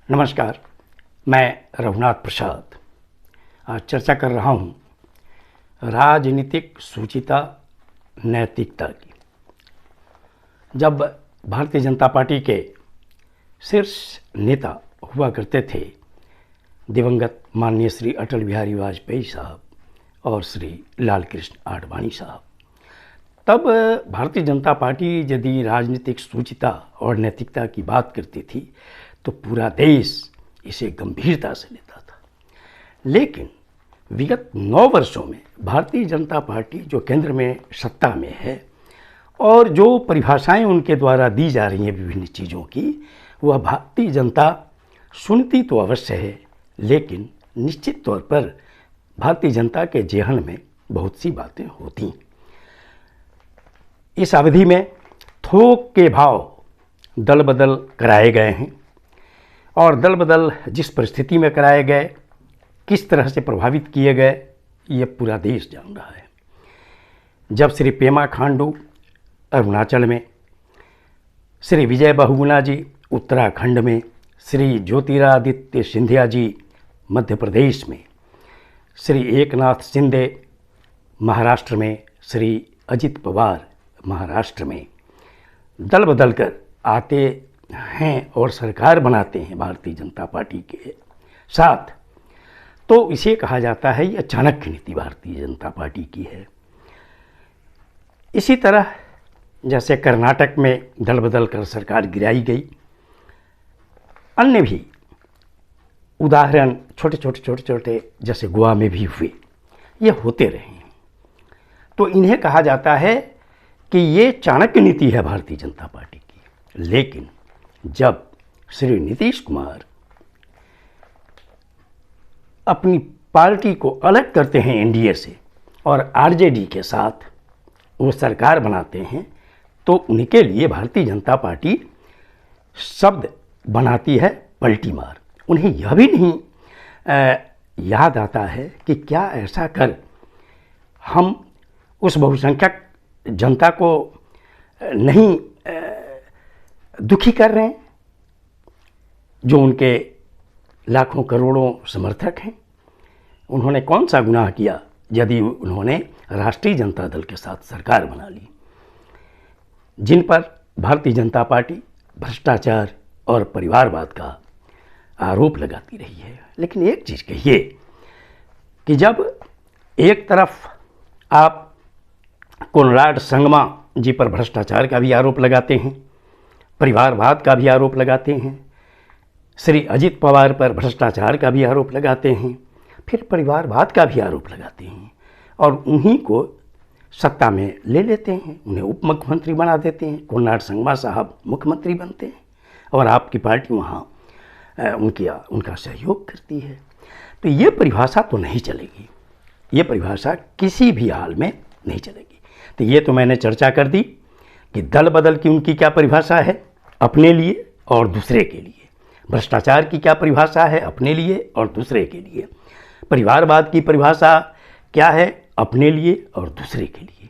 नमस्कार, मैं रघुनाथ प्रसाद आज चर्चा कर रहा हूँ राजनीतिक सूचिता नैतिकता की। जब भारतीय जनता पार्टी के शीर्ष नेता हुआ करते थे दिवंगत माननीय श्री अटल बिहारी वाजपेयी साहब और श्री लाल कृष्ण आडवाणी साहब, तब भारतीय जनता पार्टी यदि राजनीतिक सूचिता और नैतिकता की बात करती थी तो पूरा देश इसे गंभीरता से लेता था। लेकिन विगत 9 वर्षों में भारतीय जनता पार्टी जो केंद्र में सत्ता में है और जो परिभाषाएं उनके द्वारा दी जा रही हैं विभिन्न चीज़ों की, वह भारतीय जनता सुनती तो अवश्य है, लेकिन निश्चित तौर पर भारतीय जनता के जेहन में बहुत सी बातें होती। इस अवधि में थोक के भाव दल बदल कराए गए हैं और दल बदल जिस परिस्थिति में कराए गए, किस तरह से प्रभावित किए गए, ये पूरा देश जान रहा है। जब श्री पेमा खांडू अरुणाचल में, श्री विजय बहुगुणा जी उत्तराखंड में, श्री ज्योतिरादित्य सिंधिया जी मध्य प्रदेश में, श्री एकनाथ शिंदे महाराष्ट्र में, श्री अजित पवार महाराष्ट्र में दल बदल कर आते हैं और सरकार बनाते हैं भारतीय जनता पार्टी के साथ, तो इसे कहा जाता है ये चाणक्य नीति भारतीय जनता पार्टी की है। इसी तरह जैसे कर्नाटक में दल बदल कर सरकार गिराई गई, अन्य भी उदाहरण छोटे जैसे गोवा में भी हुए, ये होते रहे हैं। तो इन्हें कहा जाता है कि ये चाणक्य नीति है भारतीय जनता पार्टी की। लेकिन जब श्री नीतीश कुमार अपनी पार्टी को अलग करते हैं एनडीए से और आरजेडी के साथ वो सरकार बनाते हैं, तो उनके लिए भारतीय जनता पार्टी शब्द बनाती है पलटी मार। उन्हें यह भी नहीं याद आता है कि क्या ऐसा कर हम उस बहुसंख्यक जनता को नहीं दुखी कर रहे हैं जो उनके लाखों करोड़ों समर्थक हैं। उन्होंने कौन सा गुनाह किया यदि उन्होंने राष्ट्रीय जनता दल के साथ सरकार बना ली, जिन पर भारतीय जनता पार्टी भ्रष्टाचार और परिवारवाद का आरोप लगाती रही है। लेकिन एक चीज़ कहिए कि जब एक तरफ आप कोनराड संगमा जी पर भ्रष्टाचार का भी आरोप लगाते हैं, परिवारवाद का भी आरोप लगाते हैं, श्री अजित पवार पर भ्रष्टाचार का भी आरोप लगाते हैं, फिर परिवारवाद का भी आरोप लगाते हैं और उन्हीं को सत्ता में ले लेते हैं, उन्हें उप मुख्यमंत्री बना देते हैं। कोनराड संगमा साहब मुख्यमंत्री बनते हैं और आपकी पार्टी वहाँ उनका सहयोग करती है। तो ये परिभाषा तो नहीं चलेगी, ये परिभाषा किसी भी हाल में नहीं चलेगी। तो ये तो मैंने चर्चा कर दी कि दल बदल की उनकी क्या परिभाषा है अपने लिए और दूसरे के लिए, भ्रष्टाचार की क्या परिभाषा है अपने लिए और दूसरे के लिए, परिवारवाद की परिभाषा क्या है अपने लिए और दूसरे के लिए।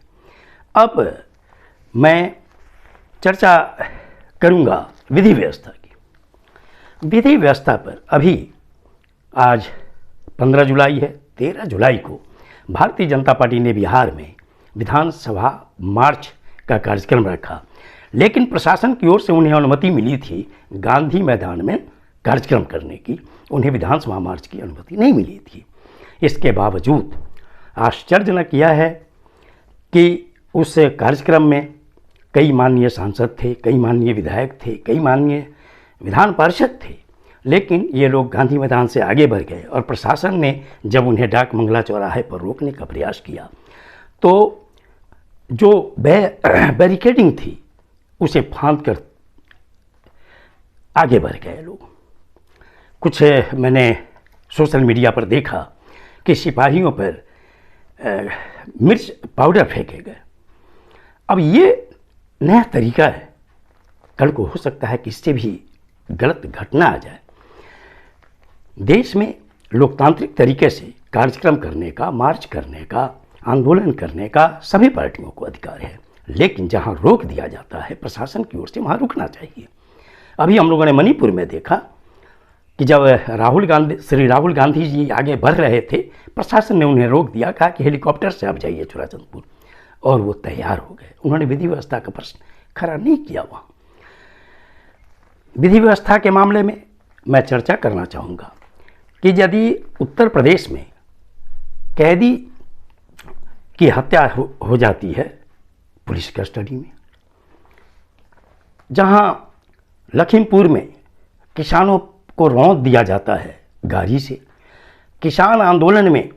अब मैं चर्चा करूँगा विधि व्यवस्था की। विधि व्यवस्था पर अभी आज 15 जुलाई है, 13 जुलाई को भारतीय जनता पार्टी ने बिहार में विधानसभा मार्च का कार्यक्रम रखा, लेकिन प्रशासन की ओर से उन्हें अनुमति मिली थी गांधी मैदान में कार्यक्रम करने की, उन्हें विधानसभा मार्च की अनुमति नहीं मिली थी। इसके बावजूद आश्चर्यजनक यह है कि उस कार्यक्रम में कई माननीय सांसद थे, कई माननीय विधायक थे, कई माननीय विधान पार्षद थे, लेकिन ये लोग गांधी मैदान से आगे बढ़ गए और प्रशासन ने जब उन्हें डाक मंगला चौराहे पर रोकने का प्रयास किया तो जो बैरिकेडिंग थी उसे फांद कर आगे बढ़ गए लोग। कुछ मैंने सोशल मीडिया पर देखा कि सिपाहियों पर मिर्च पाउडर फेंके गए। अब ये नया तरीका है, कल को हो सकता है कि इससे भी गलत घटना आ जाए। देश में लोकतांत्रिक तरीके से कार्यक्रम करने का, मार्च करने का, आंदोलन करने का सभी पार्टियों को अधिकार है, लेकिन जहां रोक दिया जाता है प्रशासन की ओर से, वहां रुकना चाहिए। अभी हम लोगों ने मणिपुर में देखा कि जब श्री राहुल गांधी जी आगे बढ़ रहे थे, प्रशासन ने उन्हें रोक दिया, कहा कि हेलीकॉप्टर से आप जाइए चुराचंदपुर, और वो तैयार हो गए। उन्होंने विधि व्यवस्था का प्रश्न खड़ा नहीं किया। वहाँ विधि व्यवस्था के मामले में मैं चर्चा करना चाहूँगा कि यदि उत्तर प्रदेश में कैदी की हत्या हो जाती है पुलिस कस्टडी में, जहाँ लखीमपुर में किसानों को रौंद दिया जाता है गाड़ी से, किसान आंदोलन में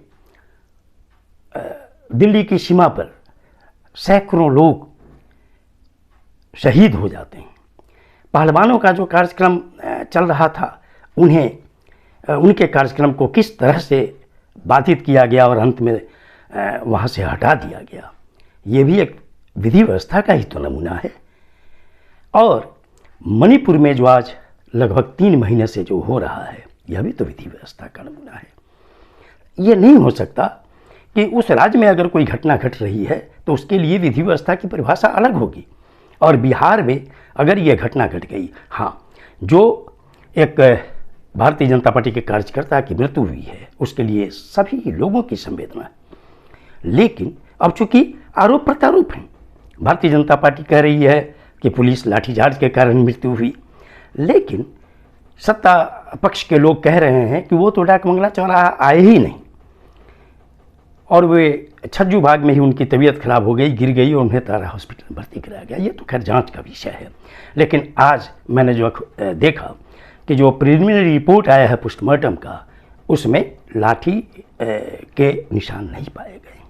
दिल्ली की सीमा पर सैकड़ों लोग शहीद हो जाते हैं, पहलवानों का जो कार्यक्रम चल रहा था उनके कार्यक्रम को किस तरह से बाधित किया गया और अंत में वहाँ से हटा दिया गया, ये भी एक विधि व्यवस्था का ही तो नमूना है। और मणिपुर में जो आज लगभग 3 महीने से जो हो रहा है, यह भी तो विधि व्यवस्था का नमूना है। ये नहीं हो सकता कि उस राज्य में अगर कोई घटना घट रही है तो उसके लिए विधि व्यवस्था की परिभाषा अलग होगी, और बिहार में अगर ये घटना घट गई, हाँ, जो एक भारतीय जनता पार्टी के कार्यकर्ता की मृत्यु हुई है, उसके लिए सभी लोगों की संवेदना है। लेकिन अब चूंकि आरोप प्रत्यारोप हैं, भारतीय जनता पार्टी कह रही है कि पुलिस लाठीचार्ज के कारण मृत्यु हुई, लेकिन सत्ता पक्ष के लोग कह रहे हैं कि वो तो डाकबंगला चौराहा आए ही नहीं, और वे छज्जू भाग में ही उनकी तबीयत खराब हो गई, गिर गई और उन्हें तारा हॉस्पिटल में भर्ती कराया गया। ये तो खैर जांच का विषय है। लेकिन आज मैंने जो देखा कि जो प्रिलिमिनरी रिपोर्ट आया है पोस्टमार्टम का, उसमें लाठी के निशान नहीं पाए गए।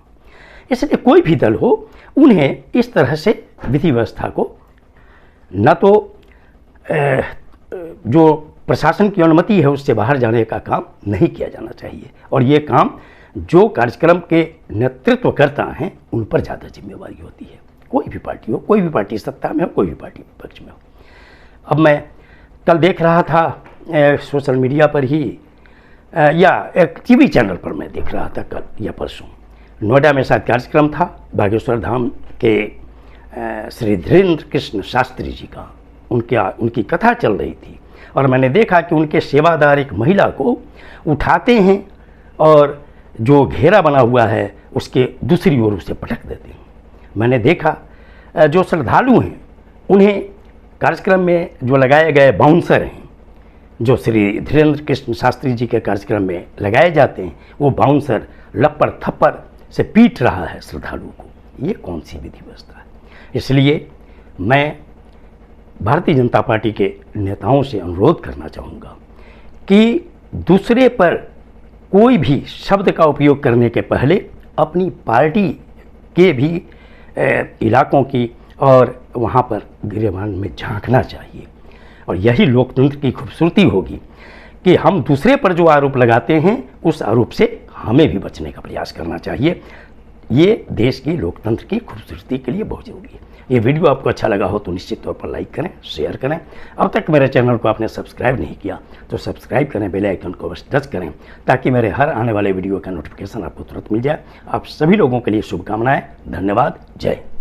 इसलिए कोई भी दल हो, उन्हें इस तरह से विधि व्यवस्था को न तो जो प्रशासन की अनुमति है उससे बाहर जाने का काम नहीं किया जाना चाहिए, और ये काम जो कार्यक्रम के नेतृत्व करता हैं उन पर ज़्यादा जिम्मेवारी होती है। कोई भी पार्टी हो, कोई भी पार्टी सत्ता में हो, कोई भी पार्टी विपक्ष में हो। अब मैं कल देख रहा था सोशल मीडिया पर ही या एक टीवी चैनल पर मैं देख रहा था कल या परसों, नोएडा में शायद कार्यक्रम था बागेश्वर धाम के श्री धीरेन्द्र कृष्ण शास्त्री जी का, उनकी कथा चल रही थी, और मैंने देखा कि उनके सेवादार एक महिला को उठाते हैं और जो घेरा बना हुआ है उसके दूसरी ओर उसे पटक देते हैं। मैंने देखा जो श्रद्धालु हैं उन्हें कार्यक्रम में जो लगाए गए बाउंसर हैं, जो श्री धीरेन्द्र कृष्ण शास्त्री जी के कार्यक्रम में लगाए जाते हैं, वो बाउंसर लप्पड़ थप्पड़ से पीट रहा है श्रद्धालु को। ये कौन सी विधि व्यवस्था है? इसलिए मैं भारतीय जनता पार्टी के नेताओं से अनुरोध करना चाहूँगा कि दूसरे पर कोई भी शब्द का उपयोग करने के पहले अपनी पार्टी के भी इलाकों की और वहाँ पर गिरेबान में झांकना चाहिए। और यही लोकतंत्र की खूबसूरती होगी कि हम दूसरे पर जो आरोप लगाते हैं उस आरोप से हमें भी बचने का प्रयास करना चाहिए। ये देश की लोकतंत्र की खूबसूरती के लिए बहुत ज़रूरी है। ये वीडियो आपको अच्छा लगा हो तो निश्चित तौर पर लाइक करें, शेयर करें। अब तक मेरे चैनल को आपने सब्सक्राइब नहीं किया तो सब्सक्राइब करें, बेल आइकन को बस टच करें ताकि मेरे हर आने वाले वीडियो का नोटिफिकेशन आपको तुरंत मिल जाए। आप सभी लोगों के लिए शुभकामनाएं। धन्यवाद। जय हिंद।